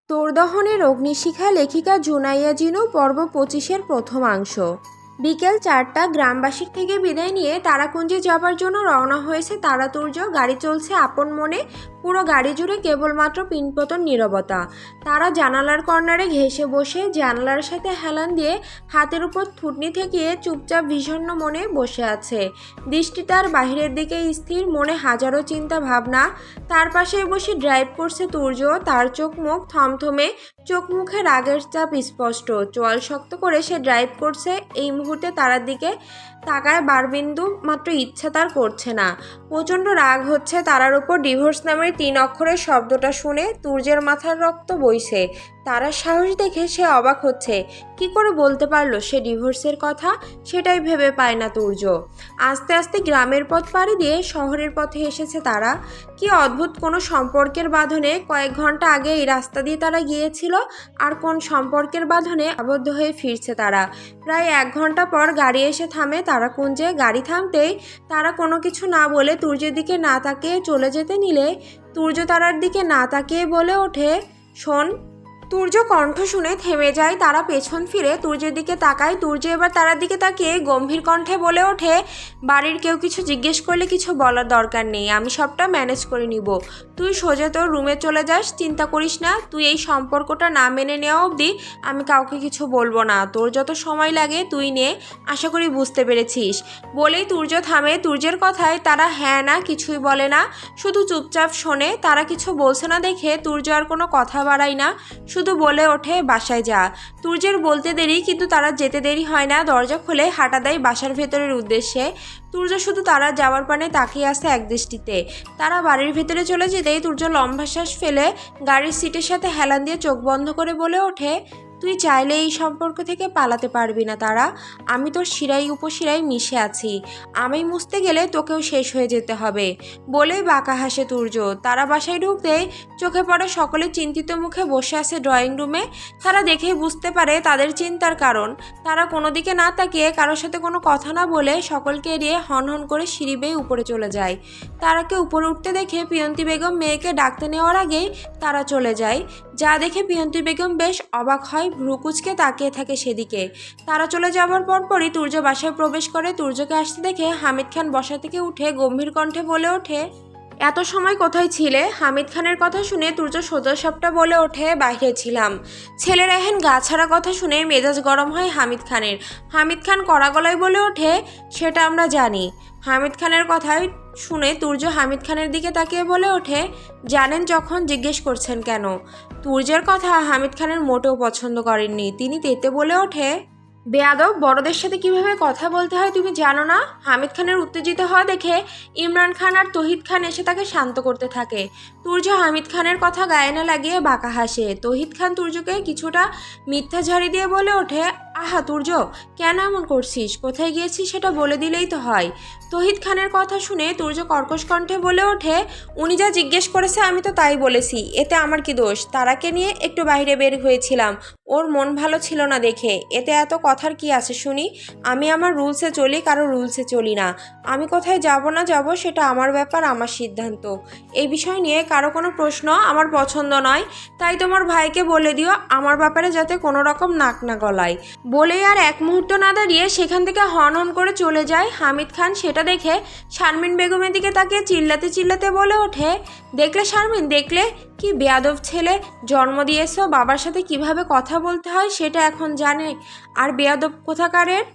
তোরদহনের অগ্নিশিখা লেখিকা জুনাইয়া জিনু পর্ব 25-এর প্রথমাংশ। বিকেল 4টা। গ্রামবাসীর থেকে বিদায় নিয়ে তারাকুঞ্জে যাবার জন্য রওনা হয়েছে তারাতুর্য। গাড়ি চলছে আপন মনে। পুরো গাড়ি জুড়ে কেবলমাত্র পিনপতন নীরবতা। তারা জানালার কর্নারে ঘেঁষে বসে জানালার সাথে হেলান দিয়ে হাতের উপর থুতনি ঠেকিয়ে চুপচাপ বিষণ্ণ মনে বসে আছে। দৃষ্টি তার বাহিরের দিকে স্থির, মনে হাজারো চিন্তা ভাবনা। তার পাশে বসে ড্রাইভ করছে তুর্য। তার চোখ মুখ থমথমে, চোখ মুখে রাগের চাপ স্পষ্ট। চোয়াল শক্ত করে সে ড্রাইভ করছে। এই মুহূর্তে তারার দিকে তাকায় বারবিন্দু মাত্র ইচ্ছা তার করছে না। প্রচণ্ড রাগ হচ্ছে তারার উপর। ডিভোর্স নামের 3 অক্ষরের শব্দটা শুনে তুর্যের মাথার রক্ত বইছে। তারার সাহস দেখে সে অবাক হচ্ছে। কি করে বলতে পারলো সে ডিভোর্সের কথা? সেটাই ভেবে পায় না তুর্য। আস্তে আস্তে গ্রামের পথ পাড়ি দিয়ে শহরের পথে এসেছে তারা। কি অদ্ভুত কোনো সম্পর্কের বাঁধনে কয়েক ঘন্টা আগে এই রাস্তা দিয়ে তারা গিয়েছিল, আর কোন সম্পর্কের বাঁধনে আবদ্ধ হয়ে ফিরছে তারা। প্রায় 1 ঘন্টা পর গাড়ি এসে থামে তারাকুঞ্জে। গাড়ি থামতেই তারা কোনো কিছু না বলে তুর্যের দিকে না তাকিয়ে চলে যেতে নিলে তুর্য তারার দিকে না তাকিয়ে বলে ওঠে, শোন। তুর্য কণ্ঠ শুনে থেমে যায়। তারা পেছন ফিরে তুর্যের দিকে তাকায়। তুর্য এবার তারার দিকে তাকিয়ে গম্ভীর কণ্ঠে বলে ওঠে, বাড়ির কেউ কিছু জিজ্ঞেস করলে কিছু বলার দরকার নেই, আমি সবটা ম্যানেজ করে নিব। তুই সোজা তোর রুমে চলে যাস, চিন্তা করিস না। তুই এই সম্পর্কটা না মেনে নেওয়া অবধি আমি কাউকে কিছু বলবো না। তোর যত সময় লাগে তুই নে, আশা করি বুঝতে পেরেছিস। বলেই তুর্য থামে। তুর্যের কথায় তারা হ্যাঁ না কিছুই বলে না, শুধু চুপচাপ শোনে। তারা কিছু বলছে না দেখে তুর্য আর কোনো কথা বাড়ায় না, শুধু বলে ওঠে, বাসায় যা। তুর্যের বলতে দেরি, কিন্তু তারা যেতে দেরি হয় না। দরজা খুলে হাঁটা দেয় বাসার ভেতরের উদ্দেশ্যে। তুর্য শুধু তারা যাওয়ার পানে তাকিয়ে আসে একদৃষ্টিতে। তারা বাড়ির ভেতরে চলে যেতেই তুর্য লম্বা শ্বাস ফেলে গাড়ির সিটের সাথে হেলান দিয়ে চোখ বন্ধ করে বলে ওঠে, তুই চাইলে এই সম্পর্ক থেকে পালাতে পারবি না তারা। আমি তোর শিরায় উপশিরায় মিশে আছি। আমি মুছতে গেলে তোকেও শেষ হয়ে যেতে হবে। বলেই বাঁকা হাসে তুর্য। তারা বাসায় ঢুকতেই চোখে পড়ে সকলে চিন্তিত মুখে বসে আছে ড্রয়িং রুমে। তারা দেখেই বুঝতে পারে তাদের চিন্তার কারণ। তারা কোনো দিকে না তাকিয়ে, কারোর সাথে কোনো কথা না বলে সকলকে এড়িয়ে হনহন করে সিঁড়ি বেয়ে উপরে চলে যায়। তারাকে উপরে উঠতে দেখে পিয়ন্তি বেগম মেয়েকে ডাকতে নেওয়ার আগেই তারা চলে যায়। যা দেখে পিয়ন্তি বেগম বেশ অবাক হয়, ভ্রুকুচকে তাকিয়ে থাকে সেদিকে। তারা চলে যাবার পরপরই তুর্য বাসায় প্রবেশ করে। তুর্যকে আসতে দেখে হামিদ খান বসা থেকে উঠে গম্ভীর কণ্ঠে বলে ওঠে, এত সময় কোথায় ছিলে? হামিদ খানের কথা শুনে তুর্য সোজা সাপটা বলে ওঠে, বাইরে ছিলাম। ছেলের এহেন গা ছাড়া কথা শুনে মেজাজ গরম হয় হামিদ খানের। হামিদ খান কড়া গলায় বলে ওঠে, সেটা আমরা জানি। হামিদ খানের কথায় শুনে তুর্য হামিদ খানের দিকে তাকিয়ে বলে ওঠে, জানেন যখন জিজ্ঞেস করছেন কেন? তুর্যের কথা হামিদ খানের মোটেও পছন্দ করেননি। তিনি তেতে বলে ওঠে, বেয়াদব, বড়দের সাথে কিভাবে কথা বলতে হয় তুমি জানো না? হামিদ খানের উত্তেজিত হওয়া দেখে ইমরান খান আর তহিদ খান এসে তাকে শান্ত করতে থাকে। তুর্য হামিদ খানের কথা গায়ে না লাগিয়ে বাঁকা হাসে। তহিদ খান তুর্যকে কিছুটা মিথ্যা ঝাড়ি দিয়ে বলে ওঠে, আহা তুর্য, কেন এমন করছিস? কোথায় গিয়েছিস সেটা বলে দিলেই তো হয়। তহিদ খানের কথা শুনে তুর্য কর্কশ কণ্ঠে বলে ওঠে, উনি যা জিজ্ঞেস করেছে আমি তো তাই বলেছি, এতে আমার কি দোষ? তারাকে নিয়ে একটু বাইরে বের হয়েছিলাম, ওর মন ভালো ছিল না দেখে। এতে এত কথার কি আছে শুনি? আমি আমার রুলসে চলি, কারো রুলসে চলি না। আমি কোথায় যাব না যাব সেটা আমার ব্যাপার, আমার সিদ্ধান্ত। এই বিষয় নিয়ে কারো কোনো প্রশ্ন আমার পছন্দ নয়। তাই তোমার ভাইকে বলে দিও আমার ব্যাপারে যাতে কোনো রকম নাক না গলায়। বলেই আর এক মুহূর্ত না দাঁড়িয়ে সেখান থেকে হন করে চলে যায়। হামিদ খান সেটা দেখে শারমিন বেগমের দিকে তাকিয়ে চিল্লাতে চিল্লাতে বলে ওঠে, দেখলে শারমিন, দেখলে কি বেয়াদব ছেলে? জন্ম দিয়েছো, বাবার সাথে কিভাবে কথা বলতে হয় সেটা এখন জানে, আর বেয়াদব কোথাকারের।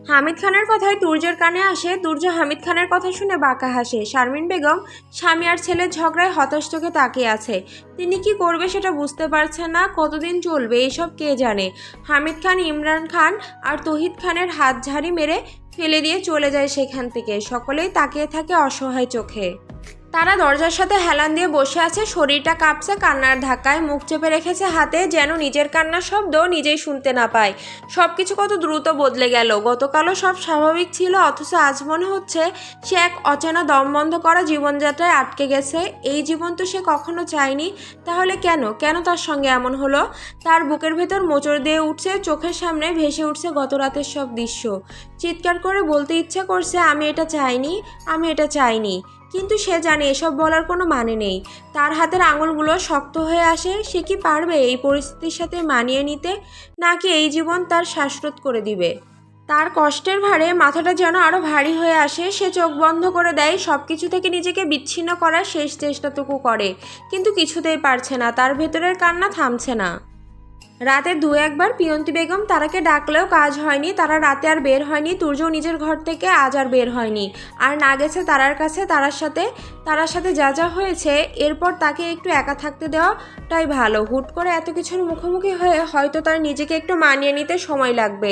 হামিদ খানের কথায় তুর্যের কানে আসে। তুর্য হামিদ খানের কথা শুনে বাঁকা হাসে। শারমিন বেগম স্বামী আর ছেলের ঝগড়ায় হতাশ চোখে তাকিয়ে আছে। তিনি কি করবে সেটা বুঝতে পারছেন না। কতদিন চলবে এইসব কে জানে। হামিদ খান ইমরান খান আর তহিদ খানের হাত ঝাড়ি মেরে ফেলে দিয়ে চলে যায় সেখান থেকে। সকলেই তাকিয়ে থাকে অসহায় চোখে। তারা দরজার সাথে হেলান দিয়ে বসে আছে। শরীরটা কাঁপছে কান্নার ধাক্কায়। মুখ চেপে রেখেছে হাতে, যেন নিজের কান্নার শব্দ নিজেই শুনতে না পায়। সব কিছু কত দ্রুত বদলে গেল। গতকালও সব স্বাভাবিক ছিল, অথচ আজ মনে হচ্ছে সে এক অচেনা দম বন্ধ করা জীবনযাত্রায় আটকে গেছে। এই জীবন তো সে কখনো চায়নি। তাহলে কেন কেন তার সঙ্গে এমন হলো? তার বুকের ভেতর মোচড় দিয়ে উঠছে, চোখের সামনে ভেসে উঠছে গত রাতের সব দৃশ্য। চিৎকার করে বলতে ইচ্ছে করছে, আমি এটা চাইনি, আমি এটা চাইনি। কিন্তু সে জানে এসব বলার কোনো মানে নেই। তার হাতের আঙুলগুলো শক্ত হয়ে আসে। সে কি পারবে এই পরিস্থিতির সাথে মানিয়ে নিতে, নাকি এই জীবন তার শ্বাসরোধ করে দিবে? তার কষ্টের ভারে মাথাটা যেন আরও ভারী হয়ে আসে। সে চোখ বন্ধ করে দেয়, সব কিছু থেকে নিজেকে বিচ্ছিন্ন করার শেষ চেষ্টাটুকু করে, কিন্তু কিছুতেই পারছে না। তার ভেতরের কান্না থামছে না। রাতে দু একবার পিয়ন্তি বেগম তারাকে ডাকলেও কাজ হয়নি। তারা রাতে আর বের হয়নি। তুর্যও নিজের ঘর থেকে আজ আর বের হয়নি, আর না গেছে তারার কাছে। তারার সাথে যা যা হয়েছে, এরপর তাকে একটু একা থাকতে দেওয়াটাই ভালো। হুট করে এত কিছুর মুখোমুখি হয়ে হয়তো তার নিজেকে একটু মানিয়ে নিতে সময় লাগবে।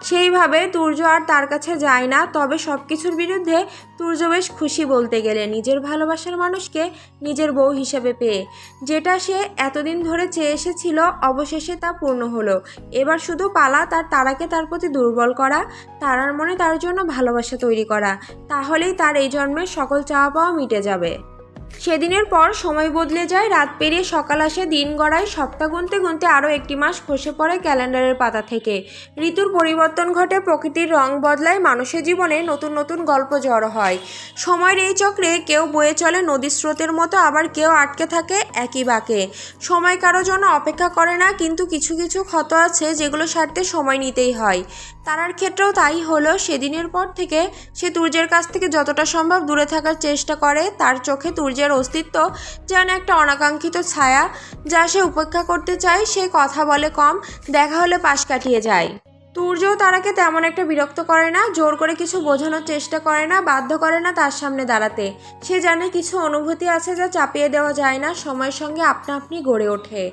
সেইভাবে তুর্য আর তার কাছে যায় না। তবে সব কিছুর বিরুদ্ধে তুর্য বেশ খুশি বলতে গেলে, নিজের ভালোবাসার মানুষকে নিজের বউ হিসেবে পেয়ে। যেটা সে এতদিন ধরে চেয়ে এসেছিল, অবশেষে তা পূর্ণ হলো। এবার শুধু পালা তারাকে তার প্রতি দুর্বল করা, তারার মনে তার জন্য ভালোবাসা তৈরি করা। তাহলেই তার এই জন্মের সকল চাওয়া পাওয়া মিটে যাবে। সেদিনের পর সময় বদলে যায়। রাত পেরিয়ে সকাল আসে, দিন গড়ায়। সপ্তাহ গুনতে গুনতে আরও একটি মাস খসে পড়ে ক্যালেন্ডারের পাতা থেকে। ঋতুর পরিবর্তন ঘটে, প্রকৃতির রং বদলায়, মানুষের জীবনে নতুন নতুন গল্প জড়ো হয়। সময়ের এই চক্রে কেউ বয়ে চলে নদীর স্রোতের মতো, আবার কেউ আটকে থাকে একই বাঁকে। সময় কারো জন্য অপেক্ষা করে না, কিন্তু কিছু কিছু ক্ষত আছে যেগুলো সারতে সময় নিতেই হয়। তারার ক্ষেত্রেও তাই হলো। সেদিনের পর থেকে সে তুর্যের কাছ থেকে যতটা সম্ভব দূরে থাকার চেষ্টা করে। তার চোখে তুর্যের অস্তিত্ব যেন একটা অনাকাঙ্ক্ষিত ছায়া, যা সে উপেক্ষা করতে চায়। সে কথা বলে কম, দেখা হলে পাশ কাটিয়ে যায়। তুর্যও তারাকে তেমন একটা বিরক্ত করে না, জোর করে কিছু বোঝানোর চেষ্টা করে না, বাধ্য করে না তার সামনে দাঁড়াতে। সে জানে কিছু অনুভূতি আছে যা চাপিয়ে দেওয়া যায় না, সময়ের সঙ্গে আপনা আপনি গড়ে ওঠে।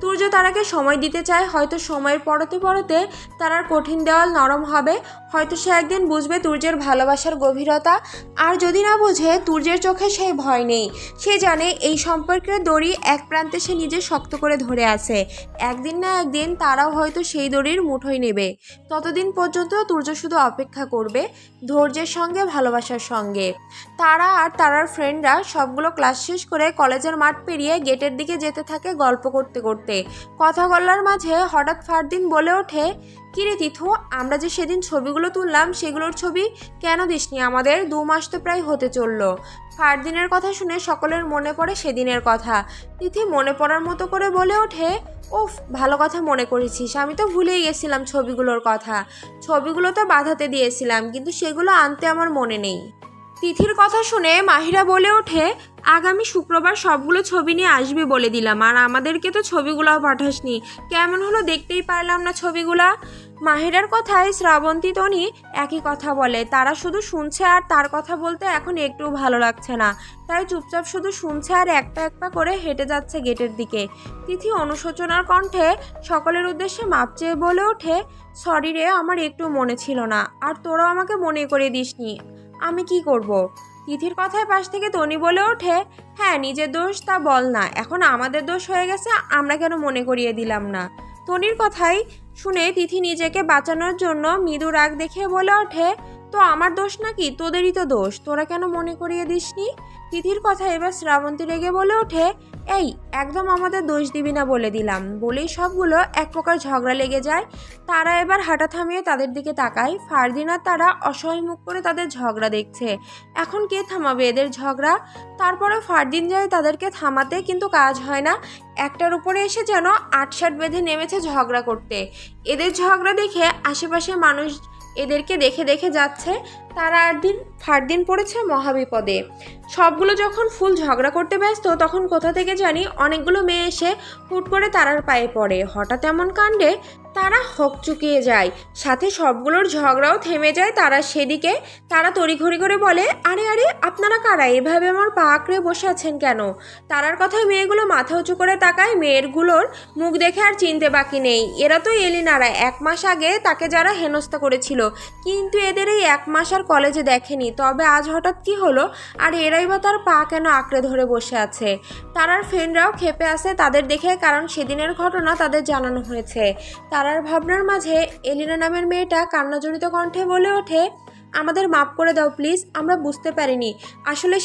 তুর্য তারাকে সময় দিতে চায়। হয়তো সময়ের পরতে পরতে তারার কঠিন দেওয়াল নরম হবে। হয়তো সে একদিন বুঝবে তুর্যের ভালোবাসার গভীরতা। আর যদি না বোঝে, তুর্যের চোখে সেই ভয় নেই। সে জানে এই সম্পর্কের দড়ি এক প্রান্তে সে নিজে শক্ত করে ধরে আছে। একদিন না একদিন তারাও হয়তো সেই দড়ির মুঠোয় নেবে। ততদিন পর্যন্ত তুর্য শুধু অপেক্ষা করবে, ধৈর্যের সঙ্গে, ভালোবাসার সঙ্গে। তারা আর তারার ফ্রেন্ডরা সবগুলো ক্লাস শেষ করে কলেজের মাঠ পেরিয়ে গেটের দিকে যেতে থাকে গল্প করতে করতে। কথা বলার মাঝে হঠাৎ ফারদিন বলে ওঠে, কিরে তিথু, আমরা যে সেদিন ছবিগুলো তুললাম সেগুলোর ছবি কেন দিসনি আমাদের? 2 মাস তো প্রায় হতে চললো। ফারদিনের কথা শুনে সকলের মনে পড়ে সেদিনের কথা। তিথি মনে পড়ার মতো করে বলে ওঠে, উফ, ভালো কথা মনে করেছিস। আমি তো ভুলেই গেছিলাম ছবিগুলোর কথা। ছবিগুলো তো বাঁধাতে দিয়েছিলাম, কিন্তু সেগুলো আনতে আমার মনে নেই। তিথির কথা শুনে মাহিরা বলে ওঠে, আগামী শুক্রবার সবগুলো ছবি নিয়ে আসবি বলে দিলাম, আর আমাদেরকে তো ছবিগুলোও পাঠাসনি। কেমন হলো দেখতেই পারলাম না ছবিগুলা। মাহিরার কথায় শ্রাবন্তী তনি একই কথা বলে। তারা শুধু শুনছে, আর তার কথা বলতে এখন একটু ভালো লাগছে না। তাই চুপচাপ শুধু শুনছে আর একটা এক পা করে হেঁটে যাচ্ছে গেটের দিকে। তিথি অনুশোচনার কণ্ঠে সকলের উদ্দেশ্যে মাপ চেয়ে বলে ওঠে, সরি রে, আমার একটু মনে ছিল না, আর তোরাও আমাকে মনে করে দিসনি। আমি কি করব? তিথির কথায় পাশ থেকে তনি বলে ওঠে, হ্যাঁ, নিজের দোষ তা বল না, এখন আমাদের দোষ হয়ে গেছে, আমরা কেন মনে করিয়ে দিলাম না? তনির কথাই শুনে তিথি নিজেকে বাঁচানোর জন্য মৃদু রাগ দেখিয়ে বলে ওঠে, তো আমার দোষ নাকি? তোদেরই তো দোষ, তোরা কেন মনে করিয়ে দিসনি? তিথির কথা এবার শ্রাবন্তী রেগে বলে ওঠে, এই, একদম আমাদের দোষ দিবি না বলে দিলাম। বলেই সবগুলো এক প্রকার ঝগড়া লেগে যায়। তারা এবার হাঁটা থামিয়ে তাদের দিকে তাকায়। ফারদিন আর তারা অসহায় মুখ করে তাদের ঝগড়া দেখছে। এখন কে থামাবে এদের ঝগড়া? তারপরে ফারদিন যায় তাদেরকে থামাতে, কিন্তু কাজ হয় না। একটার উপরে এসে যেন ৮-৬ বেঁধে নেমেছে ঝগড়া করতে। এদের ঝগড়া দেখে আশেপাশের মানুষ এদেরকে দেখে দেখে যাচ্ছে। তারা ফারদিন পড়েছে মহাবিপদে। সবগুলো যখন ফুল ঝগড়া করতে ব্যস্ত, তখন কোথা থেকে জানি অনেকগুলো মেয়ে এসে হুট করে তারার পায়ে পড়ে। হঠাৎ এমন কাণ্ডে তারা হকচকিয়ে যায়, সাথে সবগুলোর ঝগড়াও থেমে যায়। তারা তড়িঘড়ি করে বলে, আরে আরে, আপনারা কারা? এভাবে আমার পা আঁকড়ে বসে আছেন কেন? তারার কথায় মেয়েগুলো মাথা উঁচু করে তাকায়। মেয়েগুলোর মুখ দেখে আর চিনতে বাকি নেই। এরা তো এলিনারা, 1 মাস আগে তাকে যারা হেনস্থা করেছিল। কিন্তু এদের এই 1 মাস আর কলেজে দেখেনি। তবে আজ হঠাৎ কি হলো, আর এরাই বা তার পা কেন আঁকড়ে ধরে বসে আছে? তারার ফ্রেন্ডরাও ক্ষেপে আসে তাদের দেখে, কারণ সেদিনের ঘটনা তাদের জানানো হয়েছে। তারার ভাবনার মাঝে এলিনা নামের মেয়েটা কান্নাজড়িত কণ্ঠে বলে ওঠে, আমাদের মাফ করে দাও প্লিজ, আমরা বুঝতে পারিনি। আসলে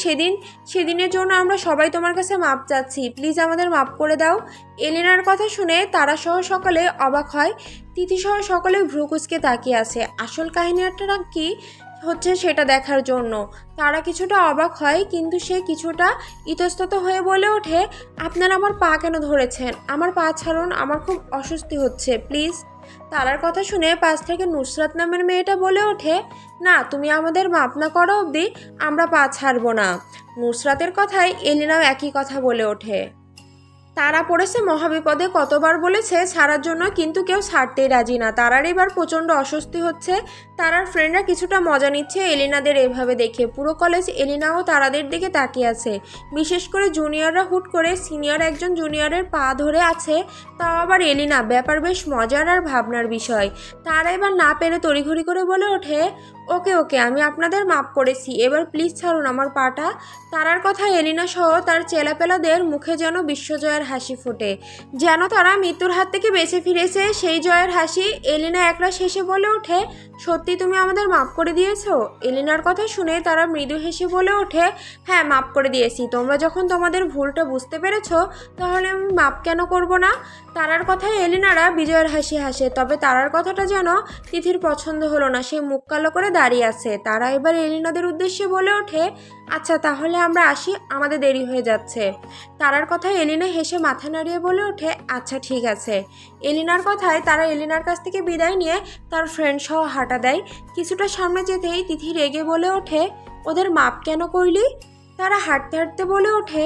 সেদিনের জন্য আমরা সবাই তোমার কাছে মাপ চাচ্ছি, প্লিজ আমাদের মাফ করে দাও। এলিনার কথা শুনে তারা সহ সকলে অবাক হয়। তিথি সহ সকলে ভ্রু কুঁচকে তাকিয়ে আছে। আসল কাহিনীটা কি হচ্ছে সেটা দেখার জন্য। তারা কিছুটা অবাক হয়, কিন্তু সে কিছুটা ইতস্তত হয়ে বলে ওঠে, আপনারা আমার পা কেন ধরেছেন? আমার পা ছাড়ুন, আমার খুব অস্বস্তি হচ্ছে, প্লিজ। তারার কথা শুনে পাশ থেকে নুসরাত নামের মেয়েটা বলে ওঠে, না, তুমি আমাদের মাপ না করা অবধি আমরা পা ছাড়বো না। নুসরাতের কথায় এলিনাও একই কথা বলে ওঠে। তারা পড়েছে মহাবিপদে, কতবার বলেছে ছাড়ার জন্য, কিন্তু কেউ ছাড়তেই রাজি না। তারার এবার প্রচণ্ড অস্বস্তি হচ্ছে। তারার ফ্রেন্ডরা কিছুটা মজা নিচ্ছে এলিনাদের এভাবে দেখে। পুরো কলেজ এলিনাও তারাদের দিকে তাকিয়ে আছে। বিশেষ করে জুনিয়ররা হুট করে সিনিয়র একজন জুনিয়রের পা ধরে আছে, তাও আবার এলিনা। ব্যাপার বেশ মজার আর ভাবনার বিষয়। তারা এবার না পেরে তড়িঘড়ি করে বলে ওঠে, ওকে ওকে, আমি আপনাদের মাপ করেছি, এবার প্লিজ ছাড়ুন আমার পাটা। তারার কথা এলিনা সহ তার চেলাপেলাদের মুখে যেন বিশ্বজয়ের হাসি ফোটে, যেন তারা মৃত্যুর হাত থেকে বেঁচে ফিরেছে সেই জয়ের হাসি। এলিনা একরা শেষে বলে ওঠে, সত্যি তুমি আমাদের মাপ করে দিয়েছো? এলিনার কথা শুনে তারা মৃদু হেসে বলে ওঠে, হ্যাঁ, মাপ করে দিয়েছি। তোমরা যখন তোমাদের ভুলটা বুঝতে পেরেছো, তাহলে আমি মাপ কেন করব না? তারার কথায় এলিনারা বিজয়ের হাসি হাসে। তবে তারার কথাটা যেন তিথির পছন্দ হলো না, সে মুখ কালো করে দাঁড়িয়ে আছে। তারা এবার এলিনাদের উদ্দেশ্যে বলে ওঠে, আচ্ছা তাহলে আমরা আসি, আমাদের দেরি হয়ে যাচ্ছে। তারার কথায় এলিনা হেসে মাথা নাড়িয়ে বলে ওঠে, আচ্ছা ঠিক আছে। এলিনার কথায় তারা এলিনার কাছ থেকে বিদায় নিয়ে তার ফ্রেন্ড সহ হাঁটা দেয়। কিছুটা সামনে যেতেই তিথি রেগে বলে ওঠে, ওদের মাপ কেন করলি? তারা হাঁটতে হাঁটতে বলে ওঠে,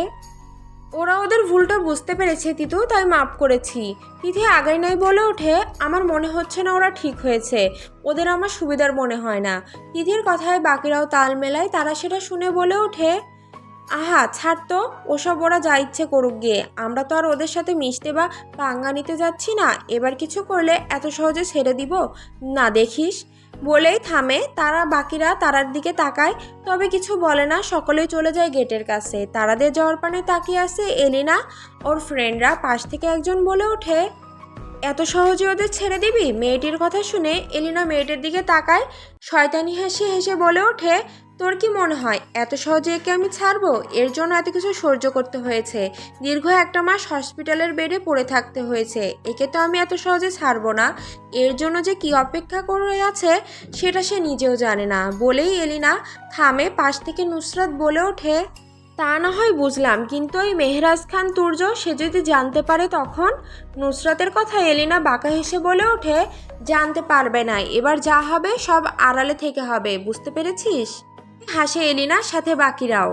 ওরা ওদের ভুলটা বুঝতে পেরেছে তিতু, তাই মাপ করেছি। তিথি আগাই নাই বলে ওঠে, আমার মনে হচ্ছে না ওরা ঠিক হয়েছে, ওদের আমার সুবিধার মনে হয় না। তিথির কথায় বাকিরাও তাল মেলায়। তারা সেটা শুনে বলে ওঠে, আহা ছাড় তো, ওসব ওরা যা ইচ্ছে করুক গিয়ে, আমরা তো আর ওদের সাথে মিশতে বা পাঙ্গা নিতে যাচ্ছি না। এবার কিছু করলে এত সহজে ছেড়ে দিব না, দেখিস। বলেই থামে। তারা বাকিরা তারার দিকে তাকায়, তবে কিছু বলে না। সকলেই চলে যায় গেটের কাছে। তারাদের যাওয়ার পানে তাকিয়ে আছে এলিনা। ওর ফ্রেন্ডরা পাশ থেকে একজন বলে ওঠে, এত সহজে ওদের ছেড়ে দিবি? মেয়েটির কথা শুনে এলিনা মেয়েটির দিকে তাকায়, শয়তানি হাসি হেসে বলে ওঠে, তোর কি মনে হয় এত সহজে একে আমি ছাড়বো? এর জন্য এত কিছু সহ্য করতে হয়েছে, দীর্ঘ একটা মাস হসপিটালের বেডে পড়ে থাকতে হয়েছে, একে তো আমি এত সহজে ছাড়বো না। এর জন্য যে কি অপেক্ষা করে আছে সেটা সে নিজেও জানে না। বলেই এলিনা থামে। পাশ থেকে নুসরাত বলে ওঠে, তা না হয় বুঝলাম, কিন্তু ওই মেহরাজ খান তুর্য, সে যদি জানতে পারে তখন? নুসরাতের কথা এলিনা বাঁকা হেসে বলে ওঠে, জানতে পারবে না, এবার যা হবে সব আড়ালে থেকে হবে, বুঝতে পেরেছিস? হাসে এলিনা, সাথে বাকিরাও।